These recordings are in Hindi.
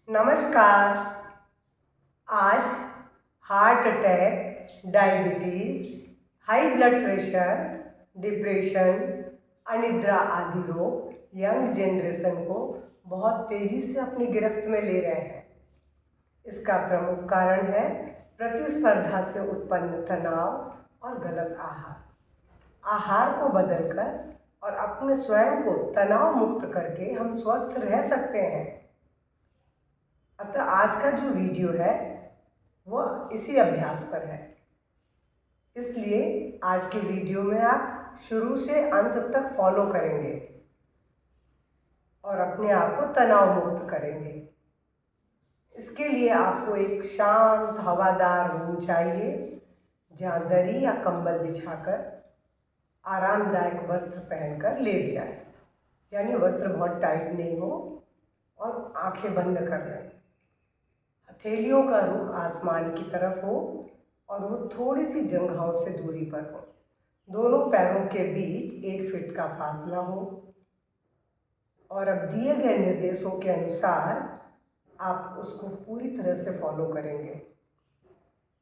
नमस्कार। आज heart attack, diabetes, high blood pressure, depression, अनिद्रा आदि रोग यंग जनरेशन को बहुत तेज़ी से अपनी गिरफ्त में ले रहे हैं। इसका प्रमुख कारण है प्रतिस्पर्धा से उत्पन्न तनाव और गलत आहार। आहार को बदलकर और अपने स्वयं को तनाव मुक्त करके हम स्वस्थ रह सकते हैं। अतः आज का जो वीडियो है वह इसी अभ्यास पर है। इसलिए आज के वीडियो में आप शुरू से अंत तक फॉलो करेंगे और अपने आप को तनाव मुक्त करेंगे। इसके लिए आपको एक शांत हवादार रूम चाहिए जहाँ दरी या कंबल बिछाकर आरामदायक वस्त्र पहनकर लेट जाए, यानी वस्त्र बहुत टाइट नहीं हो और आंखें बंद कर लें। हथेलियों का रुख आसमान की तरफ हो और वो थोड़ी सी जंघाओं से दूरी पर हो। दोनों पैरों के बीच 1 फीट का फासला हो और अब दिए गए निर्देशों के अनुसार आप उसको पूरी तरह से फॉलो करेंगे।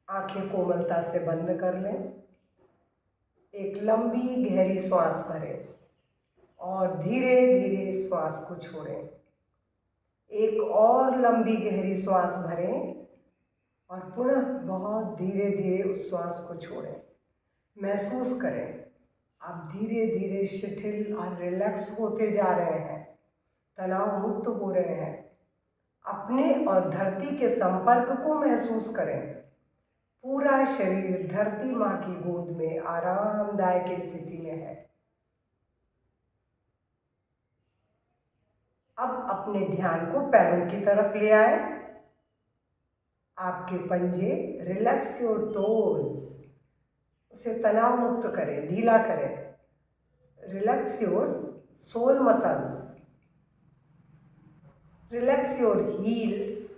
आंखें कोमलता से बंद कर लें। एक लंबी गहरी श्वास भरें और धीरे धीरे श्वास को छोड़ें। एक और लंबी गहरी श्वास भरें और पुनः बहुत धीरे धीरे उस श्वास को छोड़ें। महसूस करें आप धीरे धीरे शिथिल और रिलैक्स होते जा रहे हैं, तनाव मुक्त हो रहे हैं। अपने और धरती के संपर्क को महसूस करें। पूरा शरीर धरती माँ की गोद में आरामदायक स्थिति में है। अब अपने ध्यान को पैरों की तरफ ले आए। आपके पंजे, रिलैक्स योर टोज, उसे तनाव मुक्त करें, ढीला करें। Relax your sole muscles, relax your heels,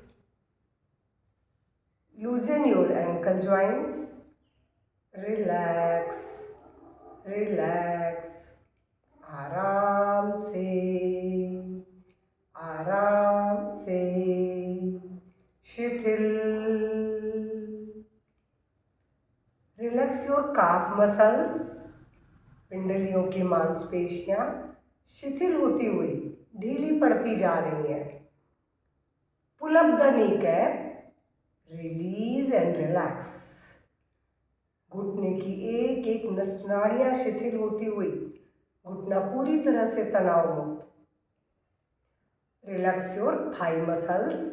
loosen your ankle joints. Relax relax, आराम से आराम से, शिथिल। रिलैक्स योर काफ मसल्स, पिंडलियों की मांसपेशियां शिथिल होती हुई ढीली पड़ती जा रही हैं। Pull up the knee cap, release and relax. घुटने की एक एक नसनाड़ियां शिथिल होती हुई, घुटना पूरी तरह से तनाव मुक्त। Relax your thigh muscles,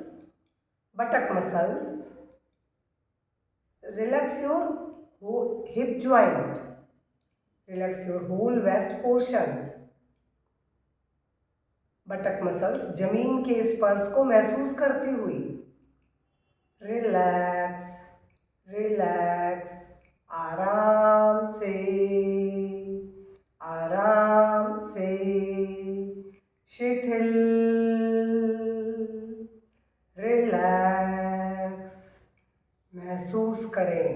buttock muscles. Relax your hip joint, relax your whole waist portion. Buttock muscles जमीन के स्पर्श को महसूस करती हुई रिलैक्स रिलैक्स, आराम से आराम से, शिथिल। रिलैक्स। महसूस करें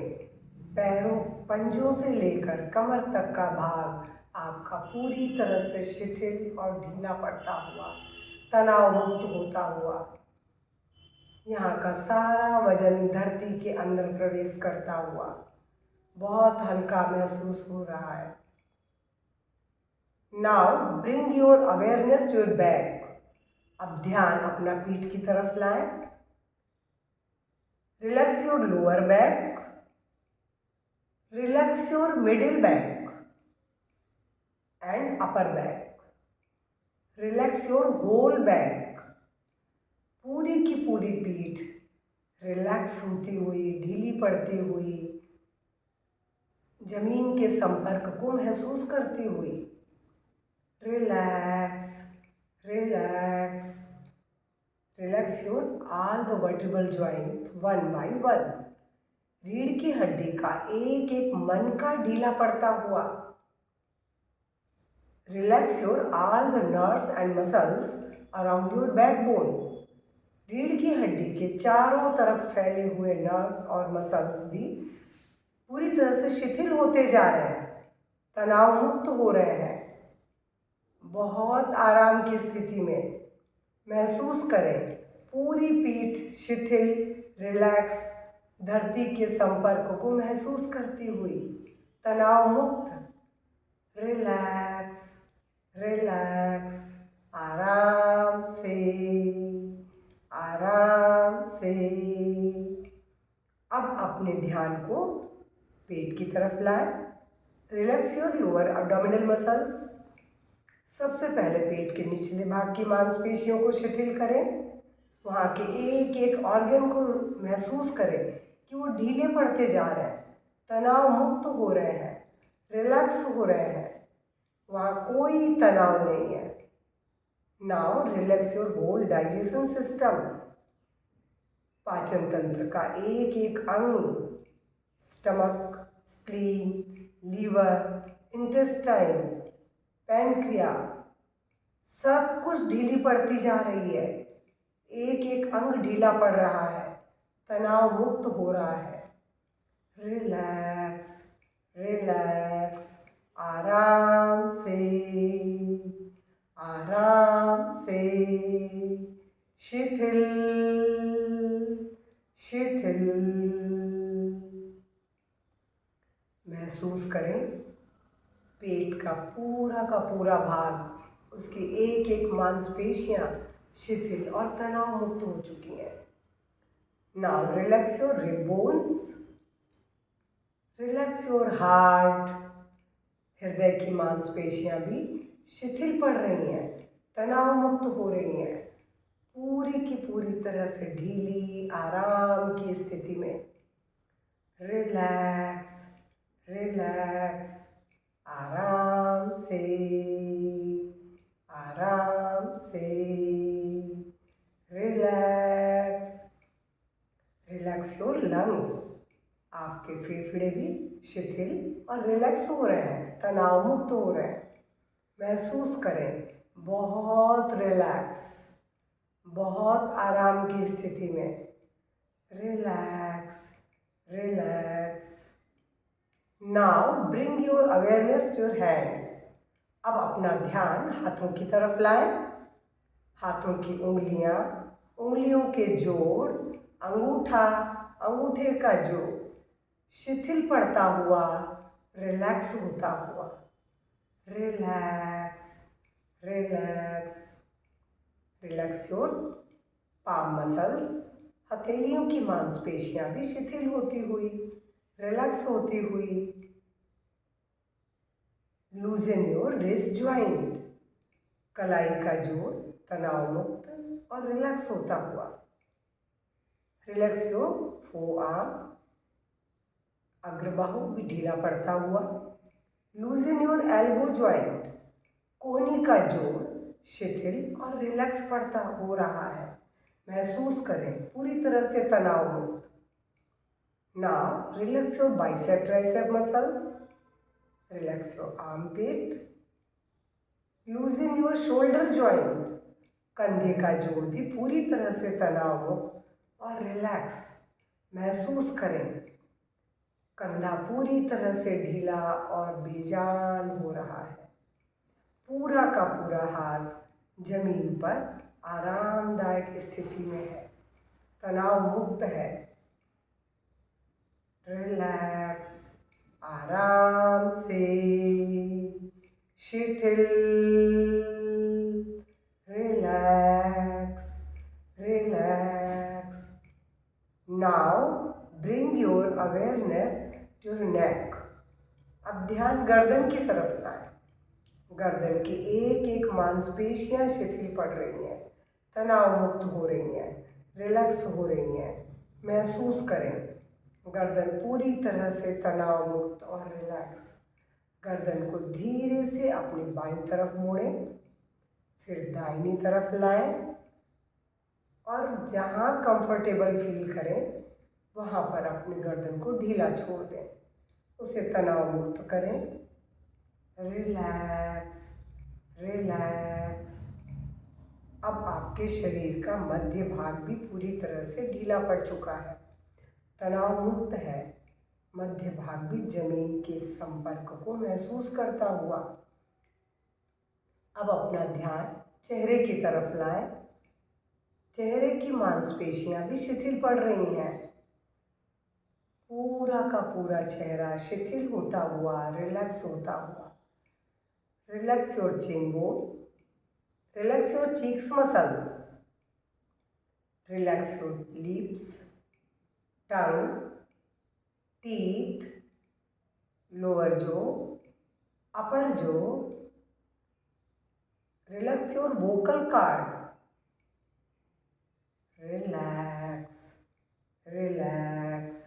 पैरों, पंजों से लेकर कमर तक का भाग आपका पूरी तरह से शिथिल और ढीला पड़ता हुआ, तनाव मुक्त होता हुआ। यहाँ का सारा वजन धरती के अंदर प्रवेश करता हुआ बहुत हल्का महसूस हो रहा है। Now bring your awareness to your back. अब ध्यान अपना पीठ की तरफ लाएं। Relax your lower back, relax your middle back and upper back. Relax your whole back. पूरी की पूरी पीठ रिलैक्स होती हुई, ढीली पड़ती हुई, जमीन के संपर्क को महसूस करती हुई। Relax relax. Relax your all the vertebral joint one by one. रीढ़ की हड्डी का एक एक मनका ढीला पड़ता हुआ। Relax your all the nerves and muscles around your backbone. रीढ़ की हड्डी के चारों तरफ फैले हुए नर्व्स और मसल्स भी पूरी तरह से शिथिल होते जा रहे हैं, तनाव मुक्त हो रहे हैं। बहुत आराम की स्थिति में महसूस करें पूरी पीठ शिथिल, रिलैक्स, धरती के संपर्क को महसूस करती हुई, तनाव मुक्त, रिलैक्स, रिलैक्स, आराम से, आराम से। अब अपने ध्यान को पेट की तरफ लाएं। Relax your lower abdominal muscles. सबसे पहले पेट के निचले भाग की मांसपेशियों को शिथिल करें। वहाँ के एक एक ऑर्गन को महसूस करें कि वो ढीले पड़ते जा रहे हैं, तनाव मुक्त हो रहे हैं, रिलैक्स हो रहे हैं, वहाँ कोई तनाव नहीं है। Now relax your whole digestion system. पाचन तंत्र का एक एक अंग, stomach, spleen, liver, intestine, pancreas, सब कुछ ढीली पड़ती जा रही है। एक एक अंग ढीला पड़ रहा है, तनाव मुक्त हो रहा है। रिलैक्स, रिलैक्स, आराम से, आराम से, शिथिल, शिथिल। महसूस करें पेट का पूरा भाग, उसकी एक एक मांसपेशियां शिथिल और तनाव मुक्त हो चुकी हैं। Now relax your rib bones, relax your heart. हृदय की मांसपेशियां भी शिथिल पड़ रही हैं, तनाव मुक्त हो रही हैं, पूरी की पूरी तरह से ढीली, आराम की स्थिति में। रिलैक्स, रिलैक्स, आराम से, आराम से, रिलैक्स, रिलैक्स योर लंग्स। आपके फेफड़े भी शिथिल और रिलैक्स हो रहे हैं, तनाव मुक्त हो रहे हैं। महसूस करें बहुत रिलैक्स, बहुत आराम की स्थिति में। Relax, relax. Now bring your awareness to your hands. अब अपना ध्यान हाथों की तरफ लाएं। हाथों की उंगलियां, उंगलियों के जोड़, अंगूठा, अंगूठे का जोड़ शिथिल पड़ता हुआ, रिलैक्स होता हुआ। Relax, relax, relax your palm muscles. हथेलियों की मांसपेशियां भी शिथिल होती हुई, रिलैक्स होती हुई। लूजन योर रिस्ट ज्वाइंट। कलाई का जोड़ तनाव मुक्त और रिलैक्स होता हुआ। Relax your forearm. अग्रबाहु भी ढीला पड़ता हुआ। लूजन योर एल्बो ज्वाइंट। कोहनी का जोड़ शिथिल और रिलैक्स पड़ता हो रहा है। महसूस करें पूरी तरह से तनाव मुक्त। Now relax your bicep tricep muscles. Relax your armpit. लूजन your shoulder joint. कंधे का जोड़ भी पूरी तरह से तनाव मुक्त और रिलैक्स। महसूस करें कंधा पूरी तरह से ढीला और बेजान हो रहा है। पूरा का पूरा हाथ जमीन पर आरामदायक स्थिति में है, तनाव मुक्त है। रिलैक्स, आराम से, शिथिल। Relax, relax. Now bring your awareness to your neck. अब ध्यान गर्दन की तरफ लाएं। गर्दन की एक एक मांसपेशियां शिथिल पड़ रही हैं, तनाव मुक्त हो रही हैं, रिलैक्स हो रही हैं। महसूस करें गर्दन पूरी तरह से तनाव मुक्त और रिलैक्स। गर्दन को धीरे से अपनी बाईं तरफ मोड़ें, फिर दाहिनी तरफ लाएं और जहाँ कंफर्टेबल फील करें वहाँ पर अपनी गर्दन को ढीला छोड़ दें, उसे तनाव मुक्त करें। Relax, relax. अब आपके शरीर का मध्य भाग भी पूरी तरह से ढीला पड़ चुका है, तनाव मुक्त है। मध्य भाग भी जमीन के संपर्क को महसूस करता हुआ। अब अपना ध्यान चेहरे की तरफ लाएं। चेहरे की मांसपेशियां भी शिथिल पड़ रही हैं। पूरा का पूरा चेहरा शिथिल होता हुआ, रिलैक्स होता हुआ। Relax your chin bone, relax your cheeks muscles, relax your lips, tongue, teeth, lower jaw, upper jaw. Relax your vocal cord, relax, relax,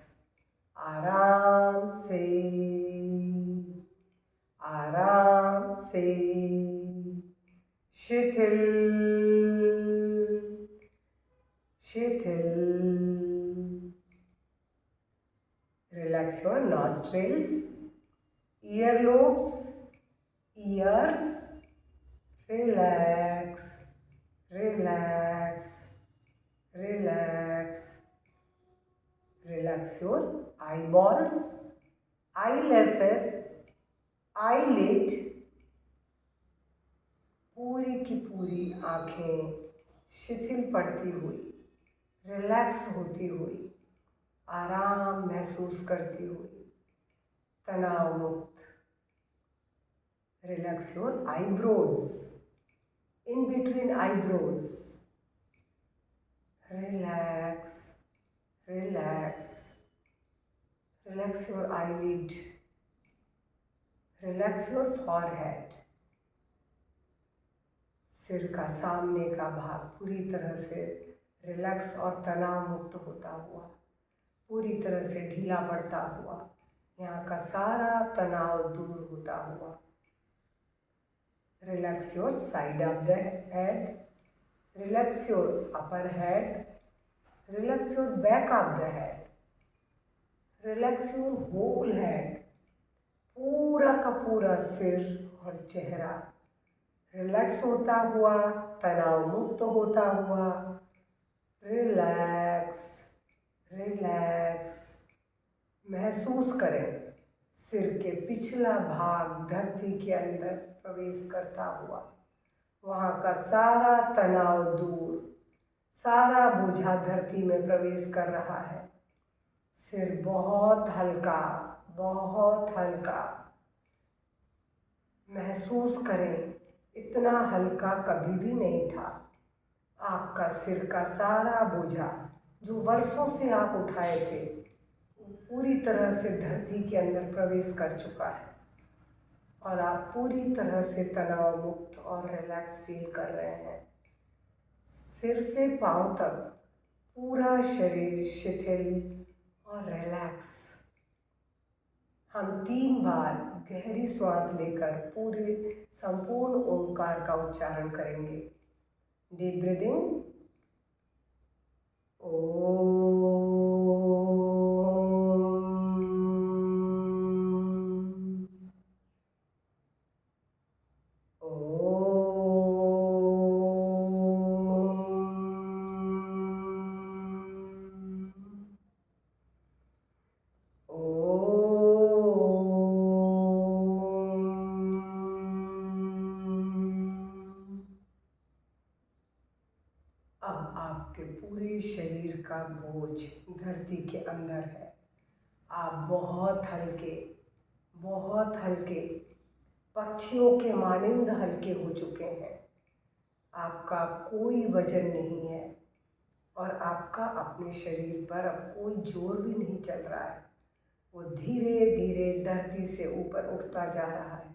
आराम से, आराम से, शिथिल, शिथिल। Relax your nostrils, earlobes, ears, relax, relax, relax. Relax your eyeballs, eyelashes, eyelid, पूरी की पूरी आँखें शिथिल पड़ती हुई, रिलैक्स होती हुई, आराम महसूस करती हुई, तनाव मुक्त। Relax your eyebrows, in between eyebrows, relax, relax, relax your eyelid, relax your forehead, सिर का सामने का भाग पूरी तरह से रिलैक्स और तनाव मुक्त होता हुआ, पूरी तरह से ढीला पड़ता हुआ, यहाँ का सारा तनाव दूर होता हुआ। Relax your side of the head, relax your upper head, relax your back of the head, relax your whole head, पूरा का पूरा सिर और चेहरा रिलैक्स होता हुआ, तनाव मुक्त होता हुआ। Relax, relax. महसूस करें सिर के पिछला भाग धरती के अंदर प्रवेश करता हुआ, वहाँ का सारा तनाव दूर, सारा बोझा धरती में प्रवेश कर रहा है। सिर बहुत हल्का, बहुत हल्का। महसूस करें, इतना हल्का कभी भी नहीं था। आपका सिर का सारा बोझा जो वर्षों से आप उठाए थे, पूरी तरह से धरती के अंदर प्रवेश कर चुका है और आप पूरी तरह से तनाव मुक्त और रिलैक्स फील कर रहे हैं। सिर से पांव तक पूरा शरीर शिथिल और रिलैक्स। हम 3 बार गहरी श्वास लेकर पूरे संपूर्ण ओंकार का उच्चारण करेंगे। Deep breathing. अब आपके पूरे शरीर का बोझ धरती के अंदर है। आप बहुत हल्के, बहुत हल्के, पक्षियों के मानिंद हल्के हो चुके हैं। आपका कोई वजन नहीं है और आपका अपने शरीर पर अब कोई जोर भी नहीं चल रहा है। वो धीरे धीरे धरती से ऊपर उठता जा रहा है,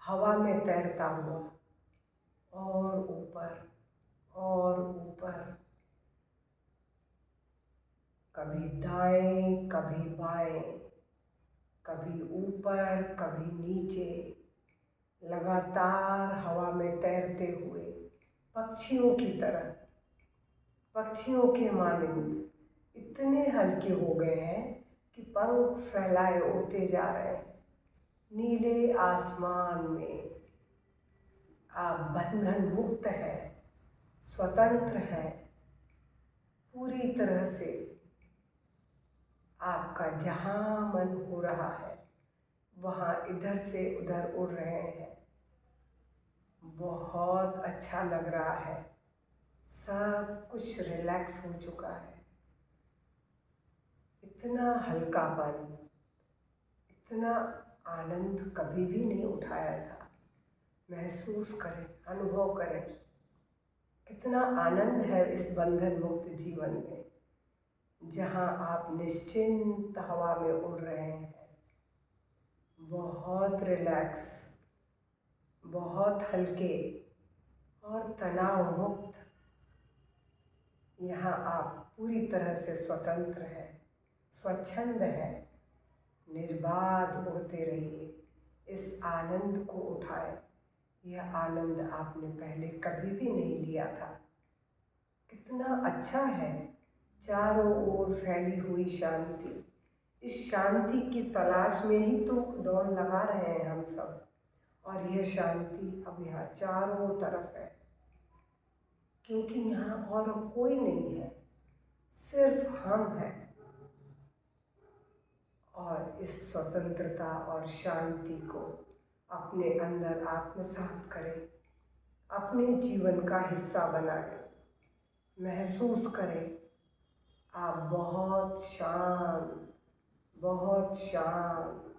हवा में तैरता हुआ, और ऊपर और ऊपर, कभी दाएं कभी बाएं, कभी ऊपर कभी नीचे, लगातार हवा में तैरते हुए पक्षियों की तरह, पक्षियों के मानिंद इतने हल्के हो गए हैं कि पंख फैलाए उड़ते जा रहे हैं नीले आसमान में। आप बंधन मुक्त है, स्वतंत्र है, पूरी तरह से। आपका जहाँ मन हो रहा है वहाँ इधर से उधर उड़ रहे हैं। बहुत अच्छा लग रहा है। सब कुछ रिलैक्स हो चुका है। इतना हल्कापन, इतना आनंद कभी भी नहीं उठाया था। महसूस करें, अनुभव करें कितना आनंद है इस बंधन मुक्त जीवन में, जहाँ आप निश्चिंत हवा में उड़ रहे हैं, बहुत रिलैक्स, बहुत हल्के और तनाव मुक्त। यहाँ आप पूरी तरह से स्वतंत्र हैं, स्वच्छंद हैं। निर्बाध उड़ते रहिए, इस आनंद को उठाएं। यह आनंद आपने पहले कभी भी नहीं लिया था। कितना अच्छा है, चारों ओर फैली हुई शांति। इस शांति की तलाश में ही तो दौड़ लगा रहे हैं हम सब, और यह शांति अब यहाँ चारों तरफ है, क्योंकि यहाँ और कोई नहीं है, सिर्फ हम हैं। और इस स्वतंत्रता और शांति को अपने अंदर आत्मसात करें, अपने जीवन का हिस्सा बनाएं। महसूस करें आप बहुत शांत, बहुत शांत,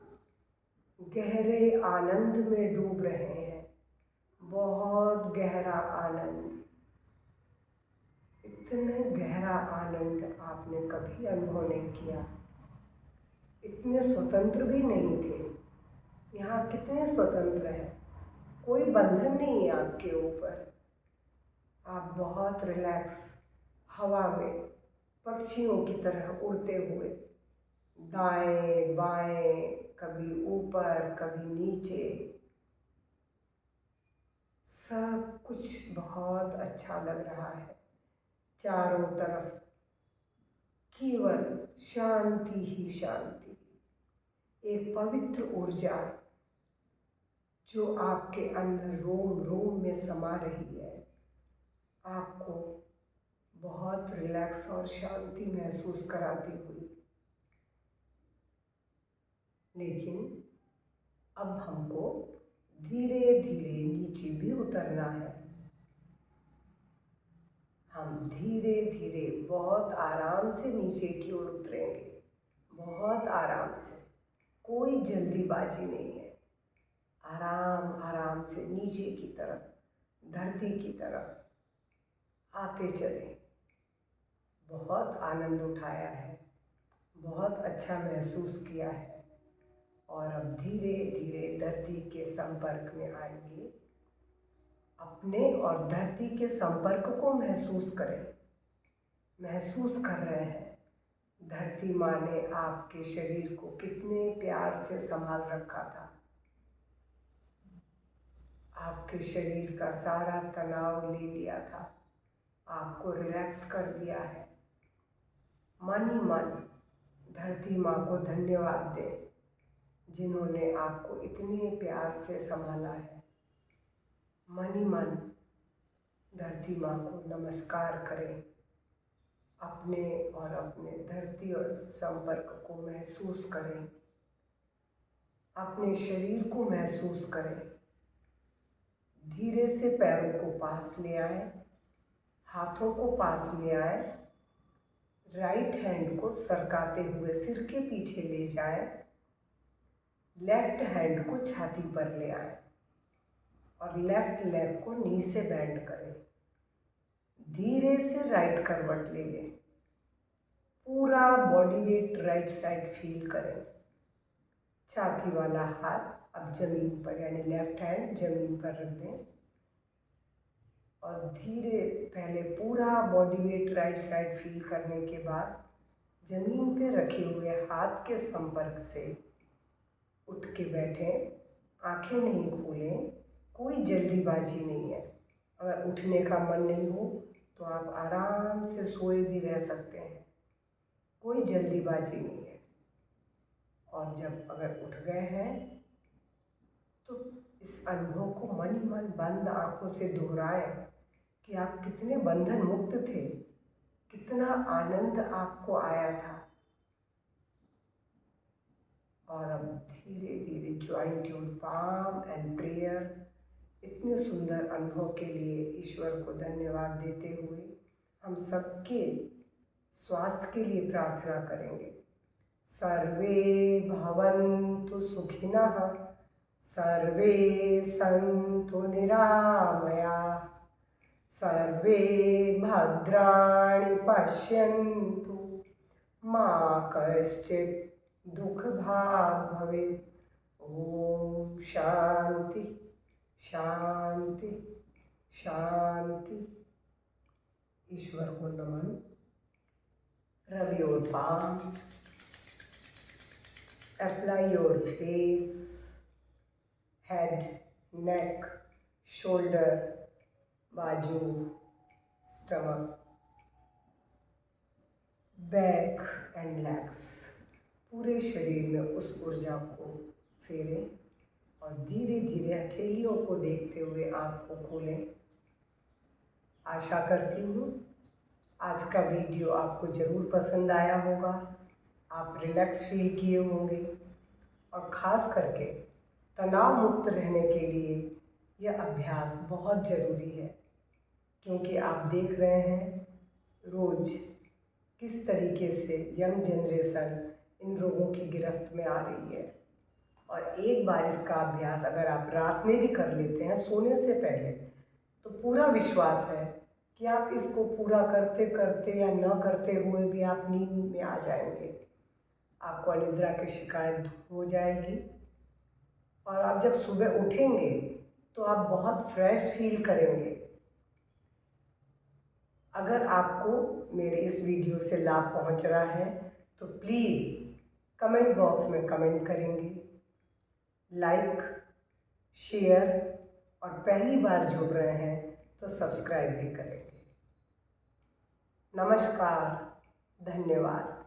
गहरे आनंद में डूब रहे हैं। बहुत गहरा आनंद, इतना गहरा आनंद आपने कभी अनुभव नहीं किया। इतने स्वतंत्र भी नहीं थे। यहाँ कितने स्वतंत्र हैं, कोई बंधन नहीं है आपके ऊपर। आप बहुत रिलैक्स हवा में पक्षियों की तरह उड़ते हुए दाएं बाएं, कभी ऊपर कभी नीचे, सब कुछ बहुत अच्छा लग रहा है। चारों तरफ केवल शांति ही शांति, एक पवित्र ऊर्जा जो आपके अंदर रोम रोम में समा रही है, आपको बहुत रिलैक्स और शांति महसूस कराती हुई। लेकिन अब हमको धीरे धीरे नीचे भी उतरना है। हम धीरे धीरे बहुत आराम से नीचे की ओर उतरेंगे, बहुत आराम से, कोई जल्दीबाजी नहीं है। आराम आराम से नीचे की तरफ, धरती की तरफ आते चले। बहुत आनंद उठाया है, बहुत अच्छा महसूस किया है, और अब धीरे धीरे धरती के संपर्क में आएंगे। अपने और धरती के संपर्क को महसूस करें। महसूस कर रहे हैं धरती माँ ने आपके शरीर को कितने प्यार से संभाल रखा था। आपके शरीर का सारा तनाव ले लिया था, आपको रिलैक्स कर दिया है। मन ही मन धरती माँ को धन्यवाद दें, जिन्होंने आपको इतने प्यार से संभाला है। मन ही मन धरती माँ को नमस्कार करें। अपने और अपने धरती और संपर्क को महसूस करें, अपने शरीर को महसूस करें। धीरे से पैरों को पास ले आए, हाथों को पास ले आए, राइट हैंड को सरकाते हुए सिर के पीछे ले जाए, लेफ्ट हैंड को छाती पर ले आए और लेफ्ट लेग को नी से बेंड करें। धीरे से राइट करवट ले लें, पूरा body weight right side feel करें। छाती वाला हाथ अब जमीन पर, यानी लेफ्ट हैंड जमीन पर रख दें और धीरे पहले पूरा body weight right side feel करने के बाद जमीन पे रखे हुए हाथ के संपर्क से उठ के बैठें। आंखें नहीं खोलें, कोई जल्दीबाजी नहीं है। अगर उठने का मन नहीं हो तो आप आराम से सोए भी रह सकते हैं, कोई जल्दीबाजी नहीं है। और जब अगर उठ गए हैं तो इस अनुभव को मन ही मन बंद आँखों से दोहराएं कि आप कितने बंधन मुक्त थे, कितना आनंद आपको आया था। और अब धीरे धीरे join your palm and prayer. इतने सुंदर अनुभव के लिए ईश्वर को धन्यवाद देते हुए हम सबके स्वास्थ्य के लिए प्रार्थना करेंगे। सर्वे भवन्तु सुखिनः, सर्वे सन्तु निरामयाः, सर्वे भद्राणि पश्यन्तु, मा कश्चित् दुःखभाग् भवेत्। ओम शांति शांति शांति। ईश्वर को नमन। Rub your palm, apply your face, head, neck, shoulder, बाजू, stomach, बैक एंड लेग्स। पूरे शरीर में उस ऊर्जा को फेरें और धीरे धीरे हथेलियों को देखते हुए आँख को खोलें। आशा करती हूँ आज का वीडियो आपको ज़रूर पसंद आया होगा, आप रिलैक्स फील किए होंगे और ख़ास करके तनाव मुक्त रहने के लिए यह अभ्यास बहुत ज़रूरी है, क्योंकि आप देख रहे हैं रोज़ किस तरीके से यंग जनरेशन इन रोगों की गिरफ्त में आ रही है। और एक बार इसका अभ्यास अगर आप रात में भी कर लेते हैं सोने से पहले, तो पूरा विश्वास है कि आप इसको पूरा करते करते या न करते हुए भी आप नींद में आ जाएंगे। आपको अनिद्रा की शिकायत दूर हो जाएगी और आप जब सुबह उठेंगे तो आप बहुत फ्रेश फील करेंगे। अगर आपको मेरे इस वीडियो से लाभ पहुंच रहा है तो प्लीज़ कमेंट बॉक्स में कमेंट करेंगे, लाइक, शेयर और पहली बार जुड़ रहे हैं तो सब्सक्राइब भी करेंगे। नमस्कार, धन्यवाद।